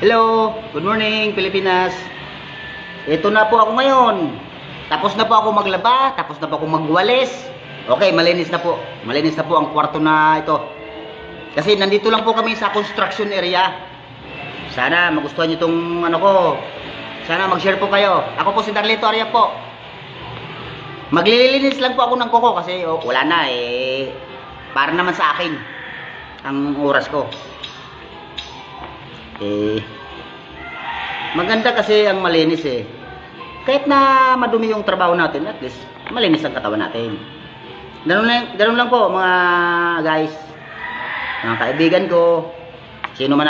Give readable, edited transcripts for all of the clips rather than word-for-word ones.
Hello, good morning Pilipinas. Ito na po ako ngayon. Tapos na po ako maglaba, tapos na po ako magwalis. Okay, malinis na po. Malinis na po ang kwarto na ito. Kasi nandito lang po kami sa construction area. Sana magustuhan niyo itong ano ko. Sana mag-share po kayo. Ako po si Darlito Arya po. Maglilinis lang po ako ng kuko kasi wala na eh. Para naman sa akin ang oras ko. Maganda kasi ang malinis eh. Kahit na madumi yung trabaho natin, at least malinis ang katawan natin. Ganun lang po mga guys, mga kaibigan ko, sino man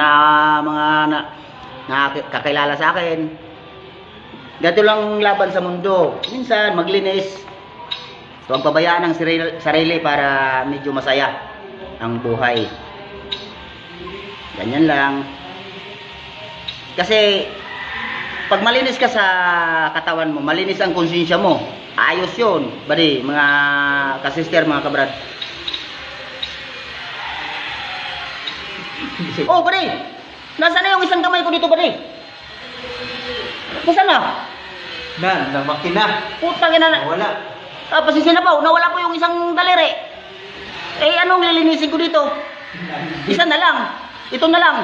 na kakilala sa akin. Ganito lang laban sa mundo. Minsan maglinis, huwag pabayaan ang sarili para medyo masaya ang buhay. Ganyan lang. Kasi pag malinis ka sa katawan mo, malinis ang konsensya mo, ayos yun. Bari, mga kasister, mga kabrad. Oh, bari! Nasaan na yung isang kamay ko dito, bari? Nasaan na? Namaki na. Putang ina na. Wala. Pasensya na po, nawala po yung isang daliri. Anong lilinisin ko dito? Isa na lang. Ito na lang.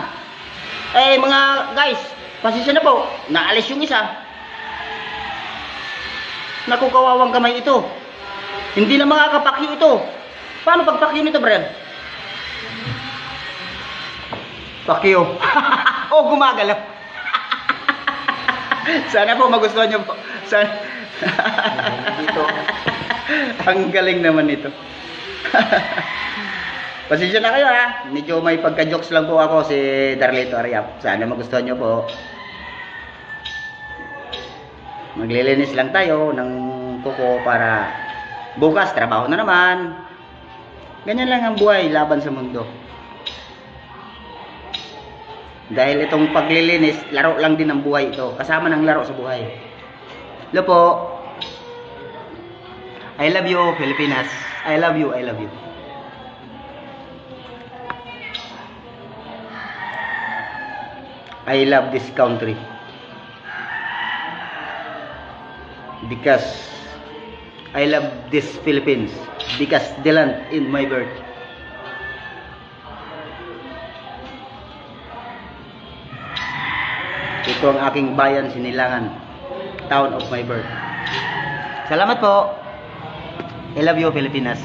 Mga guys, pasensya na po, naalis yung isa. Naku, kawawang kamay ito. Hindi na makakapakyo ito. Paano pagpakyo nito, Brad? Pakyo. Oh, gumagalaw. Sana po magustuhan nyo po. Sana. Dito. Ang galing naman ito. Pasensya na kayo ha. Medyo may pagka-jokes lang po ako si Darlito Arya. Sana magustuhan nyo po. Maglilinis lang tayo ng kuko para bukas trabaho na naman. Ganyan lang ang buhay laban sa mundo. Dahil itong paglilinis, laro lang din ang buhay ito. Kasama ng laro sa buhay. Hello po. I love you, Pilipinas. I love you, I love you. I love this country because I love this Philippines because the land in my birth. Ito ang aking bayan, Sinilangan, town of my birth. Salamat po. I love you, Pilipinas.